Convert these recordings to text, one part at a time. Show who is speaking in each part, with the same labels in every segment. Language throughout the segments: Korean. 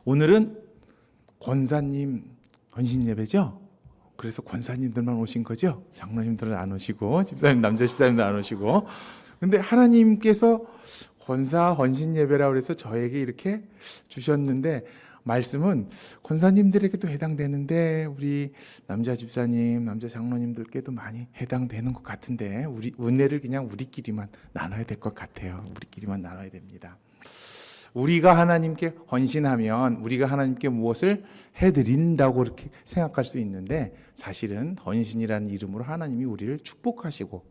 Speaker 1: 오늘은 권사님 헌신 예배죠? 그래서 권사님들만 오신 거죠? 장로님들은 안 오시고, 집사님, 남자 집사님들 안 오시고. 근데 하나님께서 권사 헌신 예배라고 해서 저에게 이렇게 주셨는데, 말씀은 권사님들에게도 해당되는데 우리 남자 집사님, 남자 장로님들께도 많이 해당되는 것 같은데, 우리 은혜를 그냥 우리끼리만 나눠야 될 것 같아요. 우리끼리만 나눠야 됩니다. 우리가 하나님께 헌신하면 우리가 하나님께 무엇을 해드린다고 이렇게 생각할 수 있는데, 사실은 헌신이라는 이름으로 하나님이 우리를 축복하시고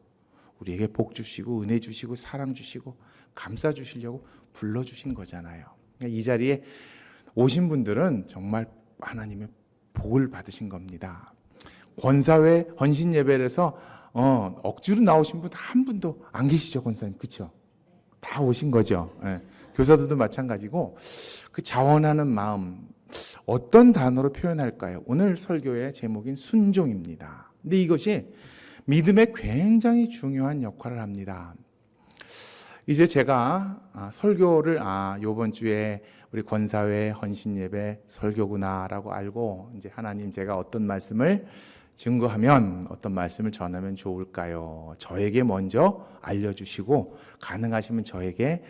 Speaker 1: 우리에게 복 주시고 은혜 주시고 사랑 주시고 감싸 주시려고 불러주신 거잖아요. 이 자리에 오신 분들은 정말 하나님의 복을 받으신 겁니다. 권사회 헌신 예배에서 억지로 나오신 분 한 분도 안 계시죠, 권사님? 그렇죠? 다 오신 거죠. 예. 교사들도 마찬가지고, 그 자원하는 마음 어떤 단어로 표현할까요? 오늘 설교의 제목인 순종입니다. 근데 이것이 믿음에 굉장히 중요한 역할을 합니다. 이제 제가 설교를 이번 주에 우리 권사회 헌신 예배 설교구나라고 알고, 이제 하나님 제가 어떤 말씀을 증거하면 어떤 말씀을 전하면 좋을까요? 저에게 먼저 알려주시고 가능하시면 저에게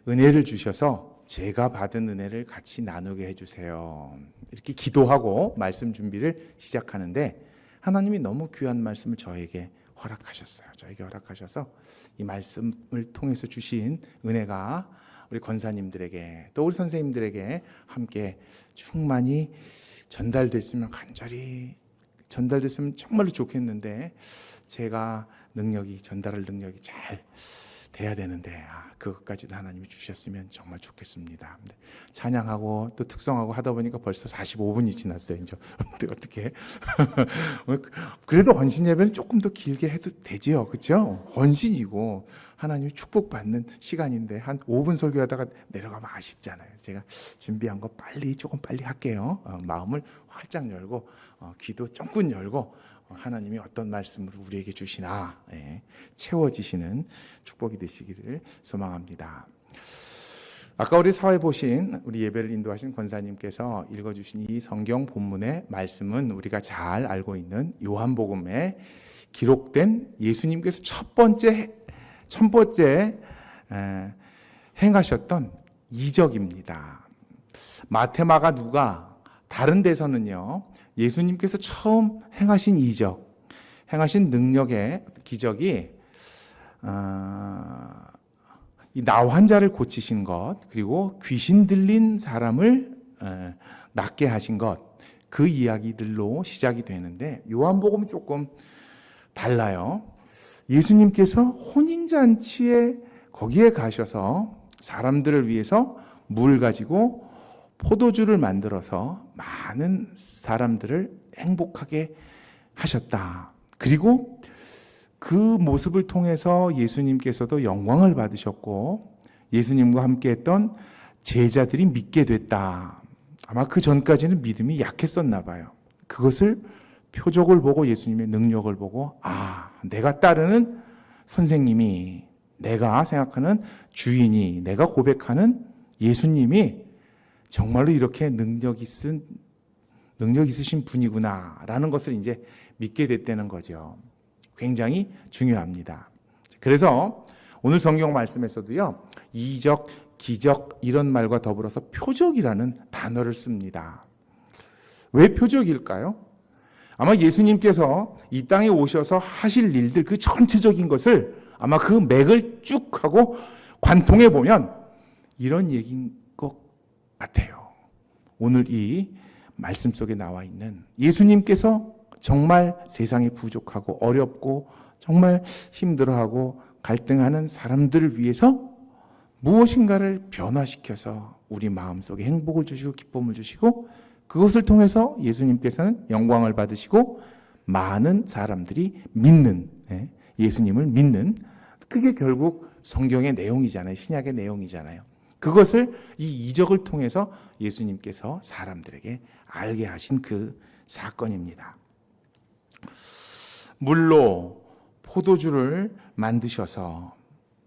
Speaker 1: 은혜를 주셔서 제가 받은 은혜를 같이 나누게 해주세요. 이렇게 기도하고 말씀 준비를 시작하는데, 하나님이 너무 귀한 말씀을 저에게 허락하셨어요. 저에게 허락하셔서 이 말씀을 통해서 주신 은혜가 우리 권사님들에게 또 우리 선생님들에게 함께 충만히 전달됐으면, 간절히 전달됐으면 정말로 좋겠는데, 제가 전달할 능력이 잘 돼야 되는데, 그것까지도 하나님이 주셨으면 정말 좋겠습니다. 찬양하고 또 특성하고 하다 보니까 벌써 45분이 지났어요. 이제 어떻게? 그래도 헌신 예배는 조금 더 길게 해도 되지요, 그렇죠? 헌신이고 하나님이 축복받는 시간인데 한 5분 설교하다가 내려가면 아쉽잖아요. 제가 준비한 거 조금 빨리 할게요. 마음을 활짝 열고 귀도 쫑긋 열고 하나님이 어떤 말씀으로 우리에게 주시나 채워지시는 축복이 되시기를 소망합니다. 아까 우리 사회 보신 우리 예배를 인도하신 권사님께서 읽어주신 이 성경 본문의 말씀은 우리가 잘 알고 있는 요한복음에 기록된 예수님께서 첫 번째 행하셨던 이적입니다. 마태, 마가, 누가 다른 데서는요, 예수님께서 처음 행하신 이적, 행하신 능력의 기적이 이 나 환자를 고치신 것, 그리고 귀신 들린 사람을 낫게 하신 것, 그 이야기들로 시작이 되는데, 요한복음은 조금 달라요. 예수님께서 혼인잔치에 거기에 가셔서 사람들을 위해서 물 가지고 포도주를 만들어서 많은 사람들을 행복하게 하셨다. 그리고 그 모습을 통해서 예수님께서도 영광을 받으셨고 예수님과 함께했던 제자들이 믿게 됐다. 아마 그 전까지는 믿음이 약했었나 봐요. 그것을 표적을 보고 예수님의 능력을 보고 내가 따르는 선생님이, 내가 생각하는 주인이, 내가 고백하는 예수님이 정말로 이렇게 능력 있으신 분이구나라는 것을 이제 믿게 됐다는 거죠. 굉장히 중요합니다. 그래서 오늘 성경 말씀에서도요, 이적, 기적 이런 말과 더불어서 표적이라는 단어를 씁니다. 왜 표적일까요? 아마 예수님께서 이 땅에 오셔서 하실 일들, 그 전체적인 것을 아마 그 맥을 쭉 하고 관통해 보면 이런 얘기인 것 같아요. 오늘 이 말씀 속에 나와 있는 예수님께서 정말 세상에 부족하고 어렵고 정말 힘들어하고 갈등하는 사람들을 위해서 무엇인가를 변화시켜서 우리 마음속에 행복을 주시고 기쁨을 주시고, 그것을 통해서 예수님께서는 영광을 받으시고 많은 사람들이 믿는, 예수님을 믿는, 그게 결국 성경의 내용이잖아요. 신약의 내용이잖아요. 그것을 이 이적을 통해서 예수님께서 사람들에게 알게 하신 그 사건입니다. 물로 포도주를 만드셔서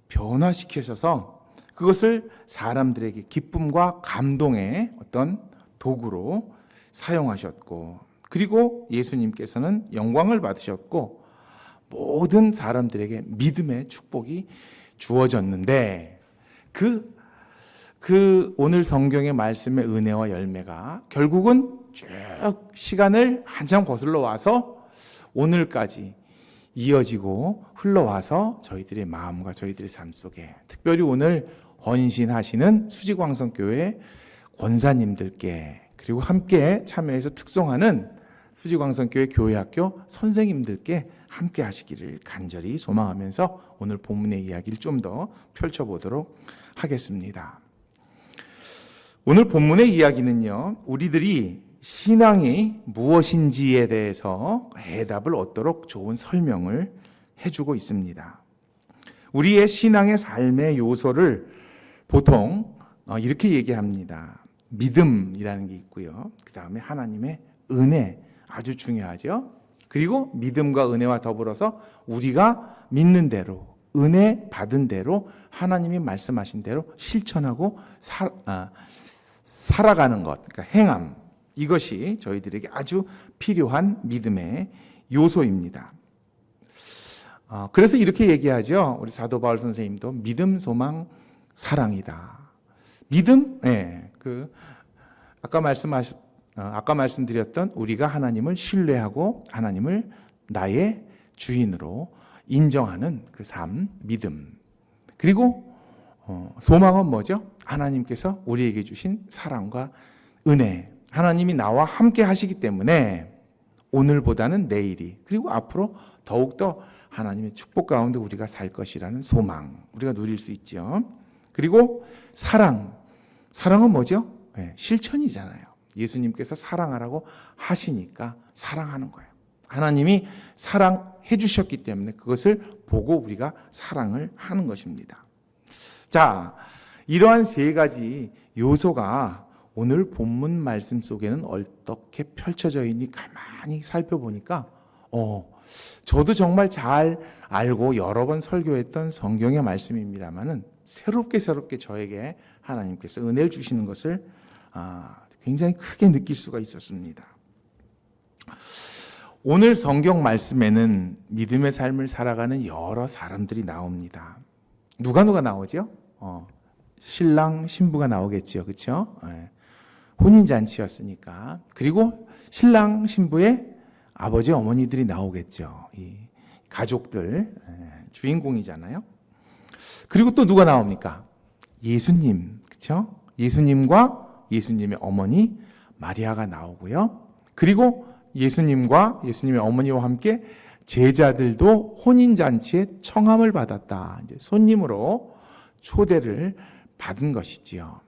Speaker 1: 변화시키셔서 그것을 사람들에게 기쁨과 감동의 어떤 도구로 사용하셨고, 그리고 예수님께서는 영광을 받으셨고 모든 사람들에게 믿음의 축복이 주어졌는데, 그 오늘 성경의 말씀의 은혜와 열매가 결국은 쭉 시간을 한참 거슬러 와서 오늘까지 이어지고 흘러와서 저희들의 마음과 저희들의 삶 속에, 특별히 오늘 헌신하시는 수지광성교회 권사님들께, 그리고 함께 참여해서 특송하는 수지광성교회 교회학교 선생님들께 함께 하시기를 간절히 소망하면서 오늘 본문의 이야기를 좀 더 펼쳐보도록 하겠습니다. 오늘 본문의 이야기는요, 우리들이 신앙이 무엇인지에 대해서 해답을 얻도록 좋은 설명을 해주고 있습니다. 우리의 신앙의 삶의 요소를 보통 이렇게 얘기합니다. 믿음이라는 게 있고요. 그 다음에 하나님의 은혜, 아주 중요하죠. 그리고 믿음과 은혜와 더불어서 우리가 믿는 대로, 은혜 받은 대로, 하나님이 말씀하신 대로 실천하고 살아가는 것, 그러니까 행함, 이것이 저희들에게 아주 필요한 믿음의 요소입니다. 그래서 이렇게 얘기하죠. 우리 사도 바울 선생님도 믿음, 소망, 사랑이다. 믿음, 아까 말씀드렸던 우리가 하나님을 신뢰하고 하나님을 나의 주인으로 인정하는 그 삶, 믿음. 그리고 소망은 뭐죠? 하나님께서 우리에게 주신 사랑과 은혜. 하나님이 나와 함께 하시기 때문에 오늘보다는 내일이, 그리고 앞으로 더욱더 하나님의 축복 가운데 우리가 살 것이라는 소망, 우리가 누릴 수 있죠. 그리고 사랑은 뭐죠? 실천이잖아요. 예수님께서 사랑하라고 하시니까 사랑하는 거예요. 하나님이 사랑해 주셨기 때문에 그것을 보고 우리가 사랑을 하는 것입니다. 자, 이러한 세 가지 요소가 오늘 본문 말씀 속에는 어떻게 펼쳐져 있니 가만히 살펴보니까 저도 정말 잘 알고 여러 번 설교했던 성경의 말씀입니다만은 새롭게 저에게 하나님께서 은혜를 주시는 것을 굉장히 크게 느낄 수가 있었습니다. 오늘 성경 말씀에는 믿음의 삶을 살아가는 여러 사람들이 나옵니다. 누가 나오죠? 신랑 신부가 나오겠죠, 그렇죠? 혼인잔치였으니까. 그리고 신랑 신부의 아버지 어머니들이 나오겠죠. 이 가족들, 주인공이잖아요. 그리고 또 누가 나옵니까? 예수님, 그렇죠? 예수님과 예수님의 어머니 마리아가 나오고요. 그리고 예수님과 예수님의 어머니와 함께 제자들도 혼인잔치에 청함을 받았다. 이제 손님으로 초대를 받은 것이지요.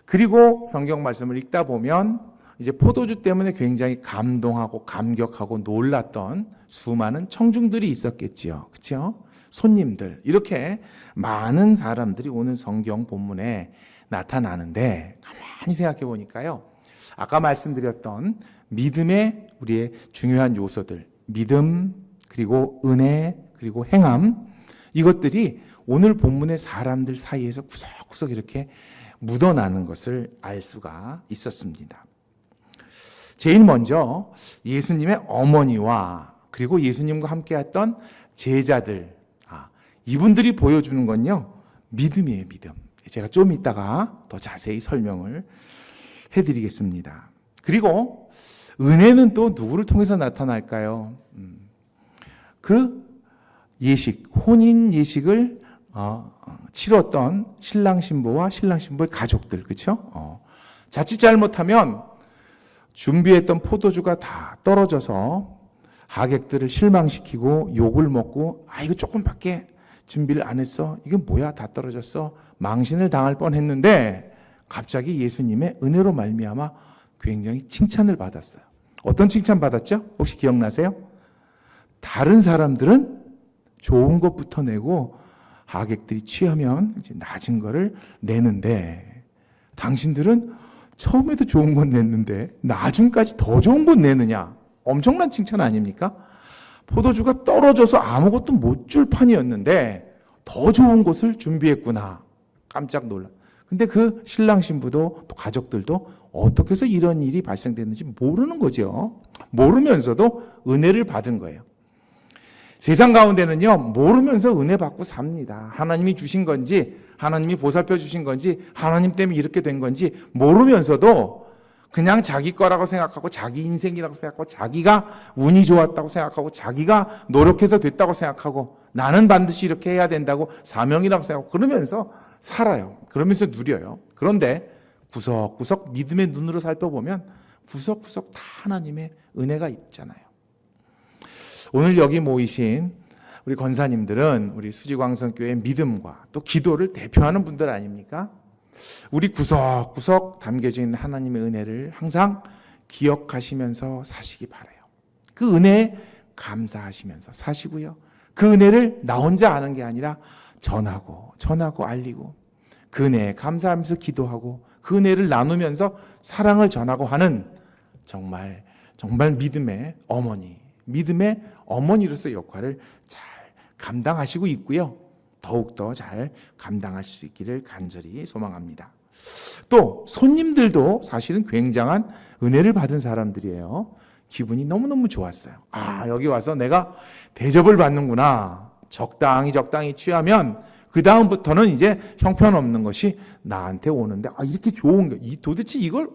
Speaker 1: 그리고 성경 말씀을 읽다 보면 이제 포도주 때문에 굉장히 감동하고 감격하고 놀랐던 수많은 청중들이 있었겠지요. 그렇죠? 손님들, 이렇게 많은 사람들이 오늘 성경 본문에 나타나는데 가만히 생각해 보니까요. 아까 말씀드렸던 믿음의 우리의 중요한 요소들, 믿음, 그리고 은혜, 그리고 행함, 이것들이 오늘 본문의 사람들 사이에서 구석구석 이렇게 묻어나는 것을 알 수가 있었습니다. 제일 먼저 예수님의 어머니와 그리고 예수님과 함께했던 제자들, 이분들이 보여주는 건요, 믿음이에요, 믿음. 제가 좀 이따가 더 자세히 설명을 해드리겠습니다. 그리고 은혜는 또 누구를 통해서 나타날까요? 그 예식, 혼인 예식을 치렀던 신랑 신부와 신랑 신부의 가족들, 그렇죠? 자칫 잘못하면 준비했던 포도주가 다 떨어져서 하객들을 실망시키고 욕을 먹고, 이거 조금밖에 준비를 안 했어, 이게 뭐야, 다 떨어졌어, 망신을 당할 뻔했는데 갑자기 예수님의 은혜로 말미암아 굉장히 칭찬을 받았어요. 어떤 칭찬 받았죠? 혹시 기억나세요? 다른 사람들은 좋은 것부터 내고 하객들이 취하면 이제 낮은 거를 내는데 당신들은 처음에도 좋은 건 냈는데 나중까지 더 좋은 건 내느냐? 엄청난 칭찬 아닙니까? 포도주가 떨어져서 아무것도 못 줄 판이었는데 더 좋은 것을 준비했구나. 깜짝 놀라. 근데 그 신랑 신부도 또 가족들도 어떻게 해서 이런 일이 발생됐는지 모르는 거죠. 모르면서도 은혜를 받은 거예요. 세상 가운데는요, 모르면서 은혜 받고 삽니다. 하나님이 주신 건지, 하나님이 보살펴 주신 건지, 하나님 때문에 이렇게 된 건지 모르면서도 그냥 자기 거라고 생각하고, 자기 인생이라고 생각하고, 자기가 운이 좋았다고 생각하고, 자기가 노력해서 됐다고 생각하고, 나는 반드시 이렇게 해야 된다고 사명이라고 생각하고, 그러면서 살아요. 그러면서 누려요. 그런데 구석구석 믿음의 눈으로 살펴보면 구석구석 다 하나님의 은혜가 있잖아요. 오늘 여기 모이신 우리 권사님들은 우리 수지광성교회의 믿음과 또 기도를 대표하는 분들 아닙니까? 우리 구석구석 담겨져 있는 하나님의 은혜를 항상 기억하시면서 사시기 바라요. 그 은혜에 감사하시면서 사시고요. 그 은혜를 나 혼자 아는 게 아니라 전하고 알리고 그 은혜에 감사하면서 기도하고 그 은혜를 나누면서 사랑을 전하고 하는 정말 믿음의 어머니로서 역할을 잘 감당하시고 있고요. 더욱더 잘 감당하실 수 있기를 간절히 소망합니다. 또 손님들도 사실은 굉장한 은혜를 받은 사람들이에요. 기분이 너무너무 좋았어요. 여기 와서 내가 대접을 받는구나. 적당히 취하면 그 다음부터는 이제 형편없는 것이 나한테 오는데 이렇게 좋은 거, 도대체 이걸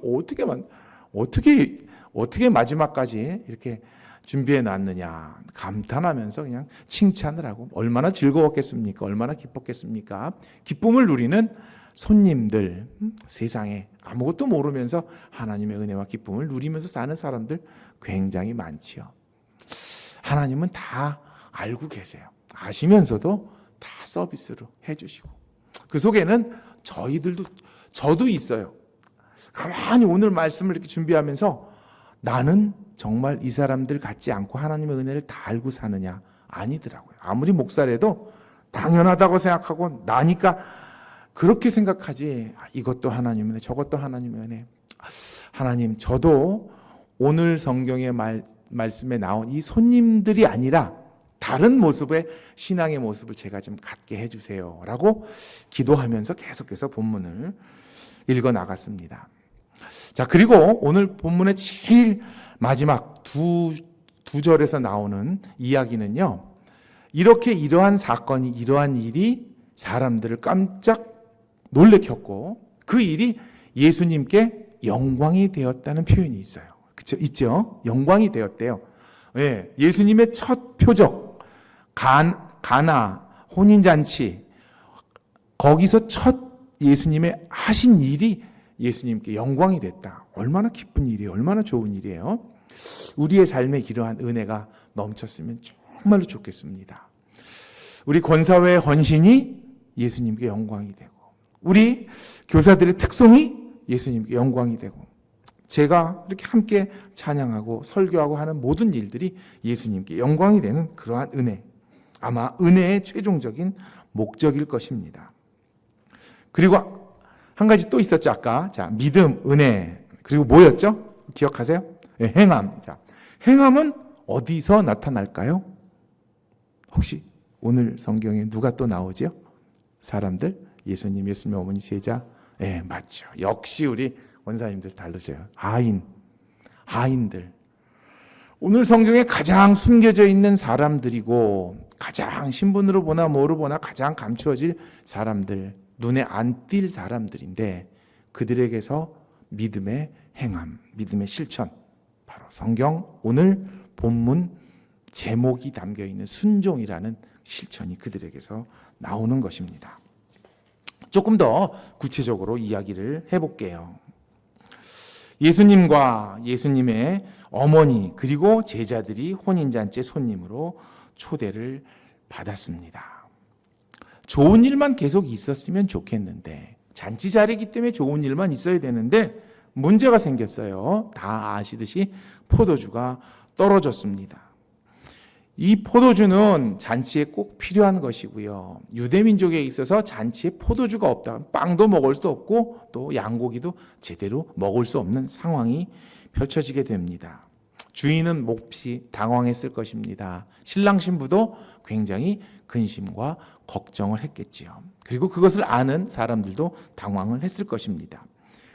Speaker 1: 어떻게 마지막까지 이렇게 준비해 놨느냐 감탄하면서 그냥 칭찬을 하고 얼마나 즐거웠겠습니까? 얼마나 기뻤겠습니까? 기쁨을 누리는 손님들, 세상에 아무것도 모르면서 하나님의 은혜와 기쁨을 누리면서 사는 사람들 굉장히 많지요. 하나님은 다 알고 계세요. 아시면서도 다 서비스로 해주시고 그 속에는 저도 있어요. 가만히 오늘 말씀을 이렇게 준비하면서 나는 정말 이 사람들 같지 않고 하나님의 은혜를 다 알고 사느냐? 아니더라고요. 아무리 목사라도 당연하다고 생각하고 나니까 그렇게 생각하지. 이것도 하나님의 은혜, 저것도 하나님의 은혜. 하나님, 저도 오늘 성경의 말씀에 나온 이 손님들이 아니라 다른 모습의 신앙의 모습을 제가 좀 갖게 해주세요 라고 기도하면서 계속해서 본문을 읽어 나갔습니다. 자, 그리고 오늘 본문의 제일 마지막 두 절에서 나오는 이야기는요, 이러한 사건이, 이러한 일이 사람들을 깜짝 놀래켰고 그 일이 예수님께 영광이 되었다는 표현이 있어요. 그렇죠? 있죠? 영광이 되었대요. 네, 예수님의 첫 표적 가나 혼인잔치, 거기서 첫 예수님의 하신 일이 예수님께 영광이 됐다. 얼마나 기쁜 일이에요. 얼마나 좋은 일이에요. 우리의 삶에 이러한 은혜가 넘쳤으면 정말로 좋겠습니다. 우리 권사회의 헌신이 예수님께 영광이 되고, 우리 교사들의 특성이 예수님께 영광이 되고, 제가 이렇게 함께 찬양하고 설교하고 하는 모든 일들이 예수님께 영광이 되는 그러한 은혜, 아마 은혜의 최종적인 목적일 것입니다. 그리고 한 가지 또 있었죠, 아까. 자, 믿음, 은혜, 그리고 뭐였죠? 기억하세요? 네, 행함. 자, 행함은 어디서 나타날까요? 혹시 오늘 성경에 누가 또 나오죠? 사람들? 예수님의 어머니, 제자? 네, 맞죠. 역시 우리 원사님들 다르세요. 하인들. 오늘 성경에 가장 숨겨져 있는 사람들이고 가장 신분으로 보나 뭐로 보나 가장 감추어질 사람들, 눈에 안 띌 사람들인데 그들에게서 믿음의 행함, 믿음의 실천, 바로 성경 오늘 본문 제목이 담겨있는 순종이라는 실천이 그들에게서 나오는 것입니다. 조금 더 구체적으로 이야기를 해볼게요. 예수님과 예수님의 어머니 그리고 제자들이 혼인잔치 손님으로 초대를 받았습니다. 좋은 일만 계속 있었으면 좋겠는데, 잔치 자리이기 때문에 좋은 일만 있어야 되는데 문제가 생겼어요. 다 아시듯이 포도주가 떨어졌습니다. 이 포도주는 잔치에 꼭 필요한 것이고요. 유대민족에 있어서 잔치에 포도주가 없다, 빵도 먹을 수 없고 또 양고기도 제대로 먹을 수 없는 상황이 펼쳐지게 됩니다. 주인은 몹시 당황했을 것입니다. 신랑 신부도 굉장히 근심과 걱정을 했겠지요. 그리고 그것을 아는 사람들도 당황을 했을 것입니다.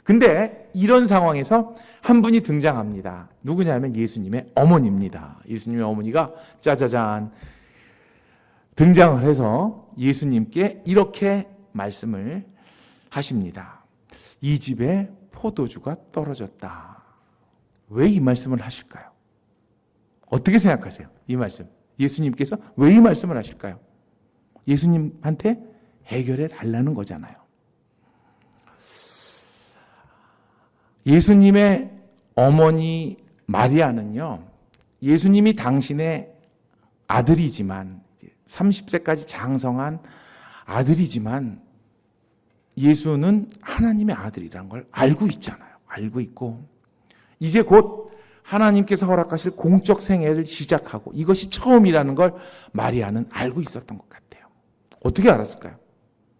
Speaker 1: 근데 이런 상황에서 한 분이 등장합니다. 누구냐면 예수님의 어머니입니다. 예수님의 어머니가 짜자잔 등장을 해서 예수님께 이렇게 말씀을 하십니다. 이 집에 포도주가 떨어졌다. 왜 이 말씀을 하실까요? 어떻게 생각하세요? 이 말씀. 예수님께서 왜 이 말씀을 하실까요? 예수님한테 해결해 달라는 거잖아요. 예수님의 어머니 마리아는요, 예수님이 당신의 아들이지만 30세까지 장성한 아들이지만 예수는 하나님의 아들이라는 걸 알고 있잖아요. 알고 있고 이제 곧 하나님께서 허락하실 공적 생애를 시작하고 이것이 처음이라는 걸 마리아는 알고 있었던 것 같아요. 어떻게 알았을까요?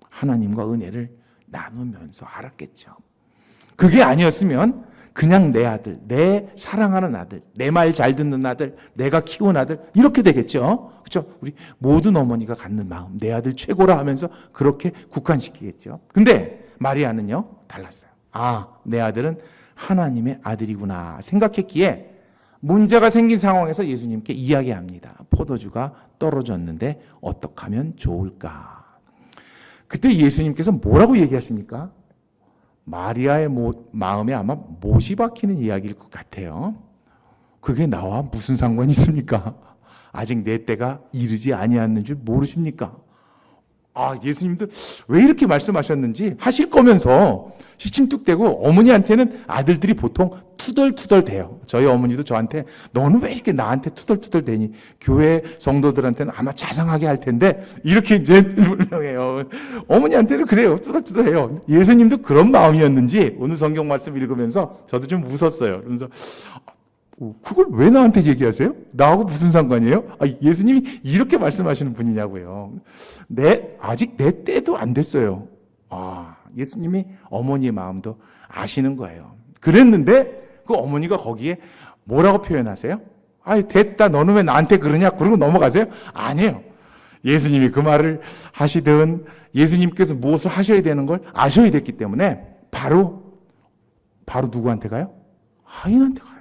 Speaker 1: 하나님과 은혜를 나누면서 알았겠죠. 그게 아니었으면 그냥 내 아들, 내 사랑하는 아들, 내 말 잘 듣는 아들, 내가 키운 아들 이렇게 되겠죠. 그렇죠? 우리 모든 어머니가 갖는 마음, 내 아들 최고라 하면서 그렇게 국한시키겠죠. 근데 마리아는요 달랐어요. 아, 내 아들은 하나님의 아들이구나 생각했기에 문제가 생긴 상황에서 예수님께 이야기합니다. 포도주가 떨어졌는데 어떻게 하면 좋을까? 그때 예수님께서 뭐라고 얘기하십니까? 마리아의 마음에 아마 못이 박히는 이야기일 것 같아요. 그게 나와 무슨 상관이 있습니까? 아직 내 때가 이르지 아니하는 줄 모르십니까? 아, 예수님도 왜 이렇게 말씀하셨는지 하실 거면서 시침뚝대고 어머니한테는 아들들이 보통 투덜투덜 대요. 저희 어머니도 저한테 너는 왜 이렇게 나한테 투덜투덜 대니? 교회 성도들한테는 아마 자상하게 할 텐데 이렇게 이제 불명해요. 어머니한테는 그래요. 투덜투덜해요. 예수님도 그런 마음이었는지 오늘 성경 말씀 읽으면서 저도 좀 웃었어요. 그러면서 그걸 왜 나한테 얘기하세요? 나하고 무슨 상관이에요? 예수님이 이렇게 말씀하시는 분이냐고요. 아직 내 때도 안 됐어요. 예수님이 어머니의 마음도 아시는 거예요. 그랬는데 그 어머니가 거기에 뭐라고 표현하세요? 됐다. 너는 왜 나한테 그러냐? 그러고 넘어가세요? 아니에요. 예수님이 그 말을 하시든 예수님께서 무엇을 하셔야 되는 걸 아셔야 됐기 때문에 바로 누구한테 가요? 하인한테 가요.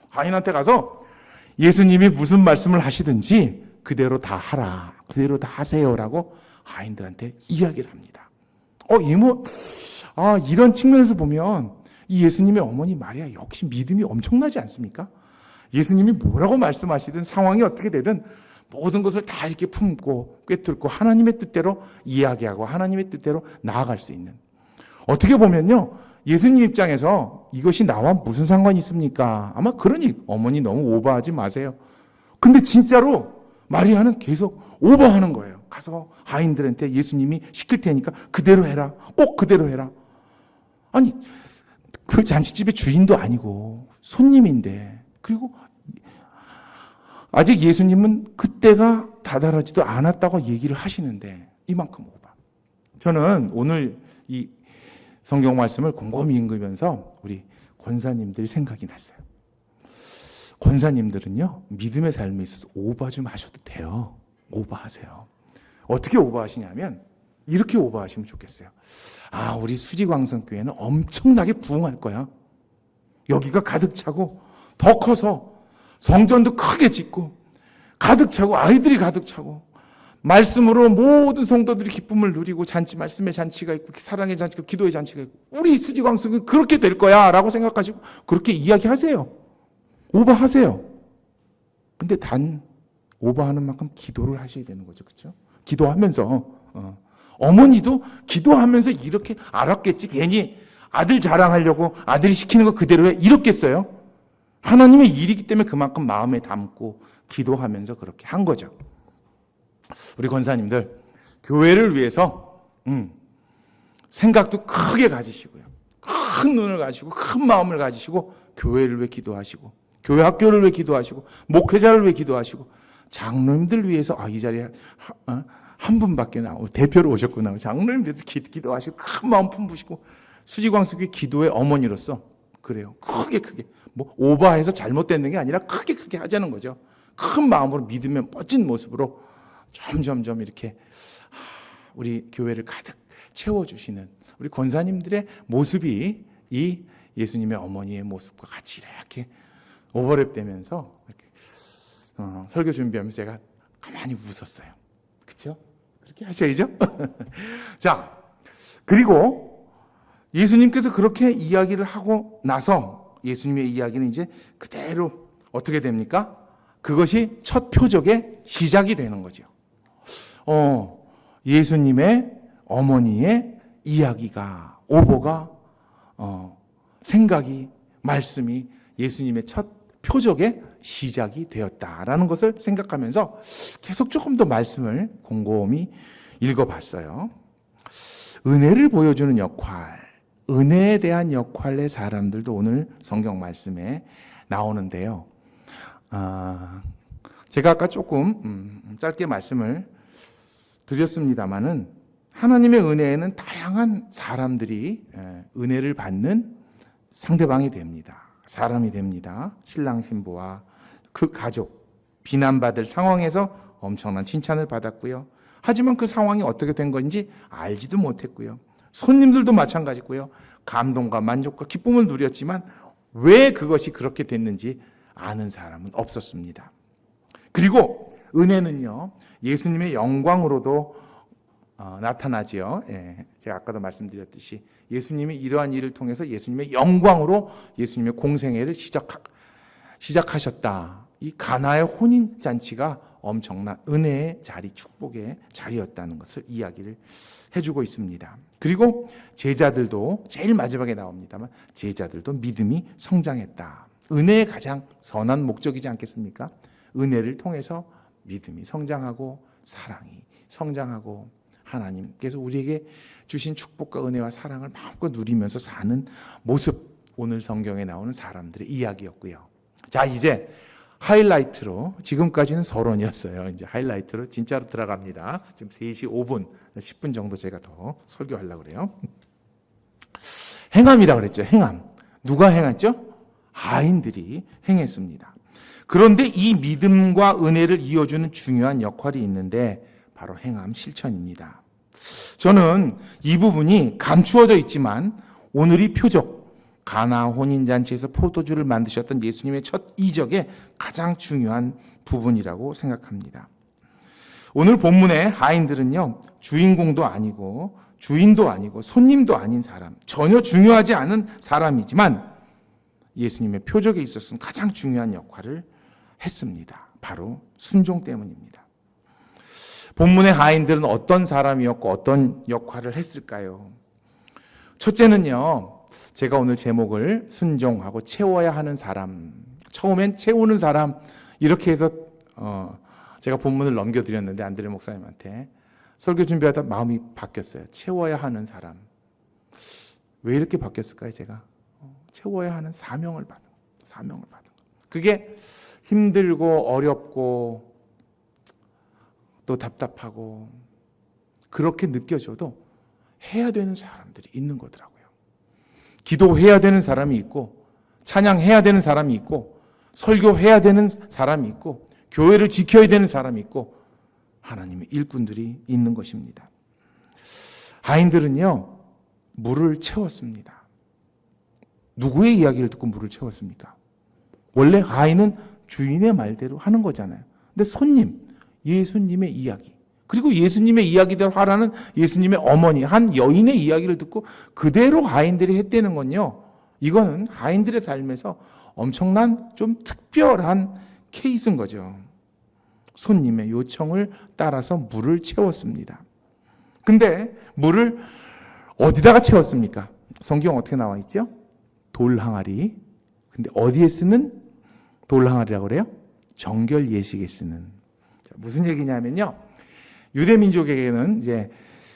Speaker 1: 하인한테 가서 예수님이 무슨 말씀을 하시든지 그대로 다 하라. 그대로 다 하세요라고 하인들한테 이야기를 합니다. 이모, 이런 측면에서 보면 이 예수님의 어머니 마리아 역시 믿음이 엄청나지 않습니까? 예수님이 뭐라고 말씀하시든 상황이 어떻게 되든 모든 것을 다 이렇게 품고 꿰뚫고 하나님의 뜻대로 이야기하고 하나님의 뜻대로 나아갈 수 있는. 어떻게 보면요, 예수님 입장에서 이것이 나와 무슨 상관이 있습니까? 아마 그러니 어머니 너무 오버하지 마세요. 근데 진짜로 마리아는 계속 오버하는 거예요. 가서 하인들한테 예수님이 시킬 테니까 그대로 해라. 꼭 그대로 해라. 아니, 그 잔치집의 주인도 아니고 손님인데, 그리고 아직 예수님은 그때가 다다르지도 않았다고 얘기를 하시는데 이만큼 오버. 저는 오늘 이 성경 말씀을 곰곰이 읽으면서 우리 권사님들이 생각이 났어요. 권사님들은요, 믿음의 삶에 있어서 오버 좀 하셔도 돼요. 오버하세요. 어떻게 오버하시냐면 이렇게 오버하시면 좋겠어요. 우리 수지광성교회는 엄청나게 부흥할 거야. 여기가 가득 차고 더 커서 성전도 크게 짓고 가득 차고 아이들이 가득 차고 말씀으로 모든 성도들이 기쁨을 누리고 말씀의 잔치가 있고 사랑의 잔치가 기도의 잔치가 있고 우리 수지광성은 그렇게 될 거야 라고 생각하시고 그렇게 이야기하세요. 오버하세요. 근데 단 오버하는 만큼 기도를 하셔야 되는 거죠. 그렇죠? 기도하면서 어머니도 기도하면서 이렇게 알았겠지. 괜히 아들 자랑하려고 아들이 시키는 거 그대로 해 이렇겠어요? 하나님의 일이기 때문에 그만큼 마음에 담고 기도하면서 그렇게 한 거죠. 우리 권사님들 교회를 위해서 생각도 크게 가지시고요. 큰 눈을 가지고 큰 마음을 가지시고 교회를 위해 기도하시고 교회 학교를 위해 기도하시고 목회자를 위해 기도하시고 장로님들 위해서 이 자리에 한 분밖에 대표로 오셨구나. 장로님 위해서 기도하시고 큰 마음 품으시고 수지광석의 기도의 어머니로서 그래요. 크게 뭐 오버해서 잘못되는 게 아니라 크게 하자는 거죠. 큰 마음으로 믿음의 멋진 모습으로 점점점 이렇게 우리 교회를 가득 채워주시는 우리 권사님들의 모습이 이 예수님의 어머니의 모습과 같이 이렇게 오버랩되면서 이렇게 설교 준비하면서 제가 가만히 웃었어요. 그렇죠? 그렇게 하셔야죠. 자, 그리고 예수님께서 그렇게 이야기를 하고 나서 예수님의 이야기는 이제 그대로 어떻게 됩니까? 그것이 첫 표적의 시작이 되는 거죠. 예수님의 어머니의 이야기가, 오보가, 생각이, 말씀이 예수님의 첫 표적의 시작이 되었다라는 것을 생각하면서 계속 조금 더 말씀을 곰곰이 읽어봤어요. 은혜를 보여주는 역할, 은혜에 대한 역할의 사람들도 오늘 성경 말씀에 나오는데요. 제가 아까 조금 짧게 말씀을 드렸습니다마는 하나님의 은혜에는 다양한 사람들이 은혜를 받는 상대방이 됩니다. 사람이 됩니다. 신랑 신부와 그 가족, 비난받을 상황에서 엄청난 칭찬을 받았고요. 하지만 그 상황이 어떻게 된 건지 알지도 못했고요. 손님들도 마찬가지고요. 감동과 만족과 기쁨을 누렸지만 왜 그것이 그렇게 됐는지 아는 사람은 없었습니다. 그리고 은혜는요, 예수님의 영광으로도 나타나지요. 제가 아까도 말씀드렸듯이 예수님이 이러한 일을 통해서 예수님의 영광으로 예수님의 공생애를 시작하셨다. 이 가나의 혼인잔치가 엄청난 은혜의 자리, 축복의 자리였다는 것을 이야기를 해주고 있습니다. 그리고 제자들도 제일 마지막에 나옵니다만 제자들도 믿음이 성장했다. 은혜의 가장 선한 목적이지 않겠습니까? 은혜를 통해서 믿음이 성장하고 사랑이 성장하고 하나님께서 우리에게 주신 축복과 은혜와 사랑을 마음껏 누리면서 사는 모습, 오늘 성경에 나오는 사람들의 이야기였고요. 자, 이제 하이라이트로, 지금까지는 서론이었어요. 이제 하이라이트로 진짜로 들어갑니다. 지금 3시 5분, 10분 정도 제가 더 설교하려고 그래요. 행함이라고 그랬죠. 행함. 누가 행했죠? 하인들이 행했습니다. 그런데 이 믿음과 은혜를 이어주는 중요한 역할이 있는데 바로 행함 실천입니다. 저는 이 부분이 감추어져 있지만 오늘이 표적, 가나 혼인잔치에서 포도주를 만드셨던 예수님의 첫 이적의 가장 중요한 부분이라고 생각합니다. 오늘 본문의 하인들은요, 주인공도 아니고 주인도 아니고 손님도 아닌 사람, 전혀 중요하지 않은 사람이지만 예수님의 표적에 있어서는 가장 중요한 역할을 했습니다. 바로 순종 때문입니다. 본문의 하인들은 어떤 사람이었고 어떤 역할을 했을까요? 첫째는요, 제가 오늘 제목을 순종하고 채워야 하는 사람, 처음엔 채우는 사람, 이렇게 해서 제가 본문을 넘겨드렸는데 안드레 목사님한테 설교 준비하다 마음이 바뀌었어요. 채워야 하는 사람. 왜 이렇게 바뀌었을까요? 제가 채워야 하는 사명을 받은 거. 그게 힘들고 어렵고 또 답답하고 그렇게 느껴져도 해야 되는 사람들이 있는 거더라고요. 기도해야 되는 사람이 있고, 찬양해야 되는 사람이 있고, 설교해야 되는 사람이 있고, 교회를 지켜야 되는 사람이 있고, 하나님의 일꾼들이 있는 것입니다. 하인들은요, 물을 채웠습니다. 누구의 이야기를 듣고 물을 채웠습니까? 원래 하인은 주인의 말대로 하는 거잖아요. 근데 손님, 예수님의 이야기, 그리고 예수님의 이야기대로 하라는 예수님의 어머니, 한 여인의 이야기를 듣고 그대로 하인들이 했다는 건요, 이거는 하인들의 삶에서 엄청난 좀 특별한 케이스인 거죠. 손님의 요청을 따라서 물을 채웠습니다. 근데 물을 어디다가 채웠습니까? 성경 어떻게 나와 있죠? 돌 항아리. 근데 어디에 쓰는 돌 항아리라고 그래요? 정결 예식에 쓰는. 무슨 얘기냐면요, 유대민족에게는 이제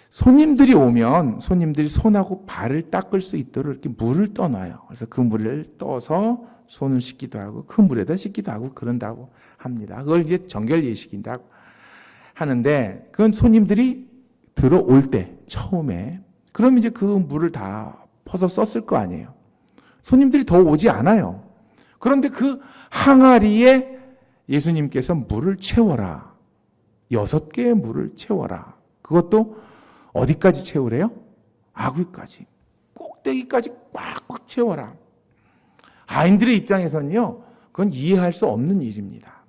Speaker 1: 손님들이 오면 손님들이 손하고 발을 닦을 수 있도록 이렇게 물을 떠놔요. 그래서 그 물을 떠서 손을 씻기도 하고 그 물에다 씻기도 하고 그런다고 합니다. 그걸 이제 정결 예식이라고 하는데, 그건 손님들이 들어올 때 처음에, 그럼 이제 그 물을 다 퍼서 썼을 거 아니에요. 손님들이 더 오지 않아요. 그런데 그 항아리에 예수님께서 물을 채워라, 6개의 물을 채워라. 그것도 어디까지 채우래요? 아귀까지. 꼭대기까지 꽉꽉 채워라. 하인들의 입장에서는요, 그건 이해할 수 없는 일입니다.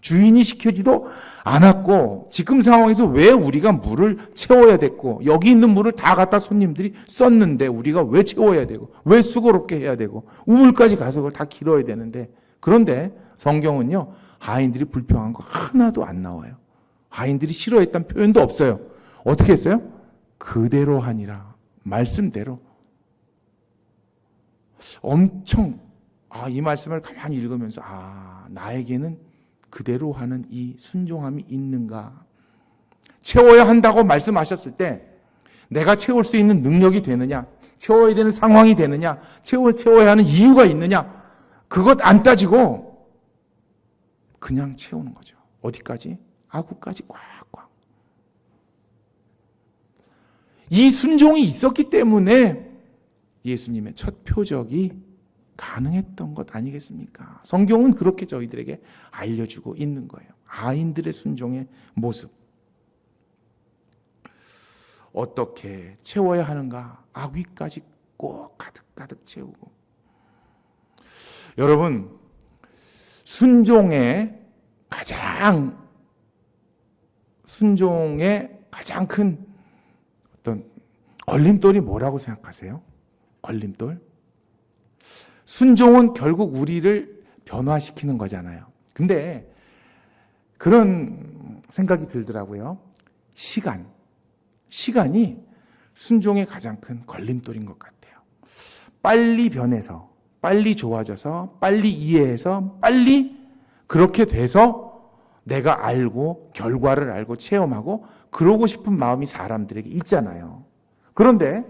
Speaker 1: 주인이 시켜지도 않았고 지금 상황에서 왜 우리가 물을 채워야 됐고 여기 있는 물을 다 갖다 손님들이 썼는데 우리가 왜 채워야 되고 왜 수고롭게 해야 되고 우물까지 가서 그걸 다 길어야 되는데, 그런데 성경은요, 하인들이 불평한 거 하나도 안 나와요. 하인들이 싫어했다는 표현도 없어요. 어떻게 했어요? 그대로 하니라. 말씀대로. 엄청 이 말씀을 가만히 읽으면서 나에게는 그대로 하는 이 순종함이 있는가? 채워야 한다고 말씀하셨을 때 내가 채울 수 있는 능력이 되느냐? 채워야 되는 상황이 되느냐? 채워야 하는 이유가 있느냐? 그것 안 따지고 그냥 채우는 거죠. 어디까지? 아구까지 꽉꽉. 이 순종이 있었기 때문에 예수님의 첫 표적이 가능했던 것 아니겠습니까? 성경은 그렇게 저희들에게 알려주고 있는 거예요. 하인들의 순종의 모습. 어떻게 채워야 하는가? 아귀까지 꼭 가득가득 채우고. 여러분, 순종의 가장 큰 어떤 걸림돌이 뭐라고 생각하세요? 걸림돌? 순종은 결국 우리를 변화시키는 거잖아요. 근데 그런 생각이 들더라고요. 시간이 순종의 가장 큰 걸림돌인 것 같아요. 빨리 변해서, 빨리 좋아져서, 빨리 이해해서, 빨리 그렇게 돼서 내가 알고, 결과를 알고, 체험하고, 그러고 싶은 마음이 사람들에게 있잖아요. 그런데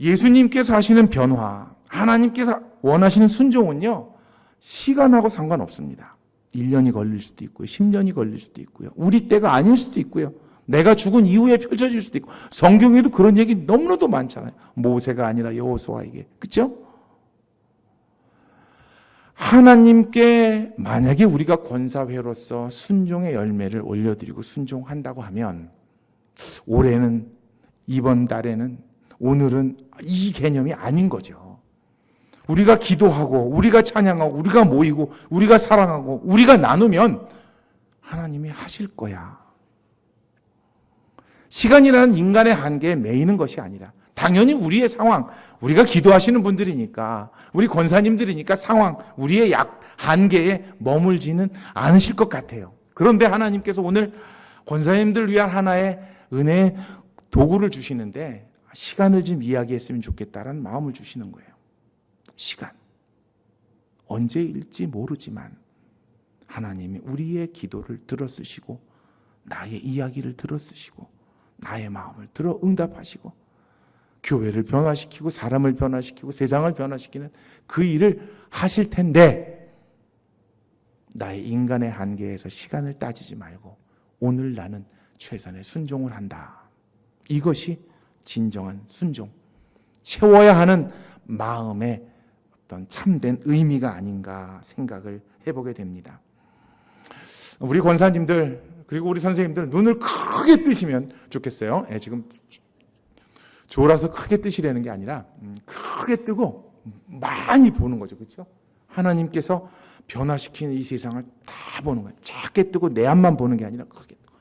Speaker 1: 예수님께서 하시는 변화, 하나님께서 원하시는 순종은요, 시간하고 상관없습니다. 1년이 걸릴 수도 있고요, 10년이 걸릴 수도 있고요, 우리 때가 아닐 수도 있고요, 내가 죽은 이후에 펼쳐질 수도 있고, 성경에도 그런 얘기 너무나도 많잖아요. 모세가 아니라 여호수아에게. 그렇죠? 하나님께 만약에 우리가 권사회로서 순종의 열매를 올려드리고 순종한다고 하면, 올해는, 이번 달에는, 오늘은 이 개념이 아닌 거죠. 우리가 기도하고, 우리가 찬양하고, 우리가 모이고, 우리가 사랑하고, 우리가 나누면 하나님이 하실 거야. 시간이라는 인간의 한계에 매이는 것이 아니라, 당연히 우리의 상황, 우리가 기도하시는 분들이니까, 우리 권사님들이니까 상황, 우리의 한계에 머물지는 않으실 것 같아요. 그런데 하나님께서 오늘 권사님들 위한 하나의 은혜의 도구를 주시는데, 시간을 좀 이야기했으면 좋겠다라는 마음을 주시는 거예요. 시간. 언제일지 모르지만 하나님이 우리의 기도를 들어쓰시고, 나의 이야기를 들어쓰시고, 나의 마음을 들어 응답하시고, 교회를 변화시키고, 사람을 변화시키고, 세상을 변화시키는 그 일을 하실 텐데, 나의 인간의 한계에서 시간을 따지지 말고 오늘 나는 최선의 순종을 한다. 이것이 진정한 순종, 채워야 하는 마음의 어떤 참된 의미가 아닌가 생각을 해보게 됩니다. 우리 권사님들 그리고 우리 선생님들 눈을 크게 뜨시면 좋겠어요. 지금 졸아서 크게 뜨시려는 게 아니라 크게 뜨고 많이 보는 거죠. 그렇죠? 하나님께서 변화시키는 이 세상을 다 보는 거예요. 작게 뜨고 내 앞만 보는 게 아니라 크게 뜨고,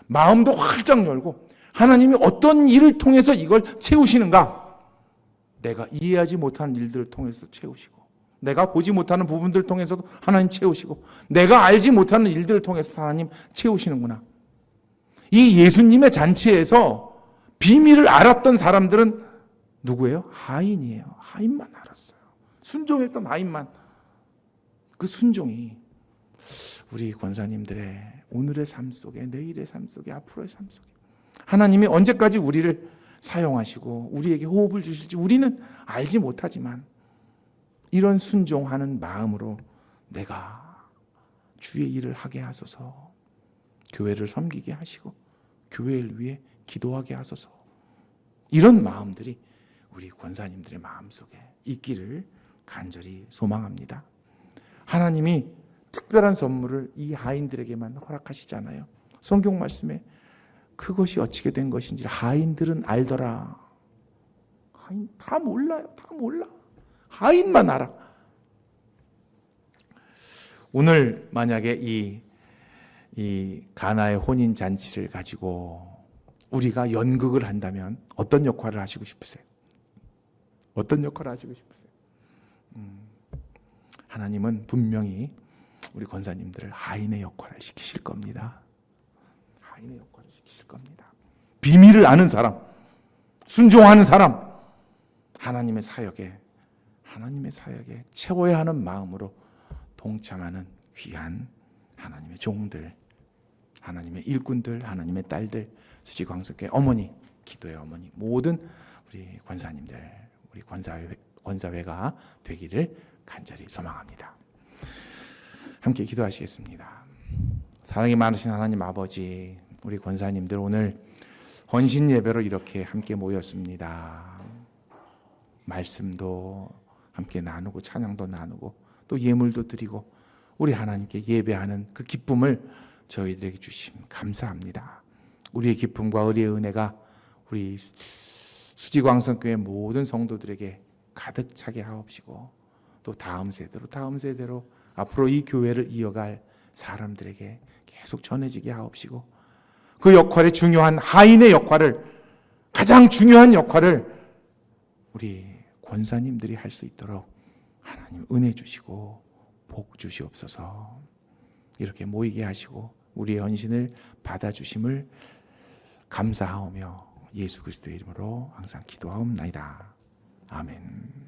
Speaker 1: 마음도 활짝 열고, 하나님이 어떤 일을 통해서 이걸 채우시는가, 내가 이해하지 못하는 일들을 통해서 채우시고, 내가 보지 못하는 부분들을 통해서도 하나님 채우시고, 내가 알지 못하는 일들을 통해서 하나님 채우시는구나. 이 예수님의 잔치에서 비밀을 알았던 사람들은 누구예요? 하인이에요. 하인만 알았어요. 순종했던 하인만. 그 순종이 우리 권사님들의 오늘의 삶 속에, 내일의 삶 속에, 앞으로의 삶 속에 하나님이 언제까지 우리를 사용하시고 우리에게 호흡을 주실지 우리는 알지 못하지만, 이런 순종하는 마음으로 내가 주의 일을 하게 하소서, 교회를 섬기게 하시고 교회를 위해 기도하게 하소서, 이런 마음들이 우리 권사님들의 마음속에 있기를 간절히 소망합니다. 하나님이 특별한 선물을 이 하인들에게만 허락하시잖아요. 성경 말씀에 그것이 어찌게 된 것인지 하인들은 알더라. 하인 다 몰라요. 다 몰라. 하인만 알아. 오늘 만약에 이 가나의 혼인 잔치를 가지고 우리가 연극을 한다면 어떤 역할을 하시고 싶으세요? 어떤 역할을 하시고 싶으세요? 하나님은 분명히 우리 권사님들을 하인의 역할을 시키실 겁니다. 하인의 역할을 시키실 겁니다. 비밀을 아는 사람, 순종하는 사람, 하나님의 사역에 채워야 하는 마음으로 동참하는 귀한 하나님의 종들, 하나님의 일꾼들, 하나님의 딸들, 수지광석교회 어머니, 기도의 어머니, 모든 우리 권사님들, 우리 권사회가 되기를 간절히 소망합니다. 함께 기도하시겠습니다. 사랑이 많으신 하나님 아버지, 우리 권사님들 오늘 헌신 예배로 이렇게 함께 모였습니다. 말씀도 함께 나누고 찬양도 나누고 또 예물도 드리고 우리 하나님께 예배하는 그 기쁨을 저희들에게 주심 감사합니다. 우리의 기쁨과 우리의 은혜가 우리 수지광성교회 모든 성도들에게 가득 차게 하옵시고 또 다음 세대로 앞으로 이 교회를 이어갈 사람들에게 계속 전해지게 하옵시고 그 역할의 중요한 하인의 역할을, 가장 중요한 역할을 우리 권사님들이 할 수 있도록 하나님 은혜 주시고 복 주시옵소서. 이렇게 모이게 하시고 우리의 헌신을 받아주심을 감사하오며 예수 그리스도의 이름으로 항상 기도하옵나이다. 아멘.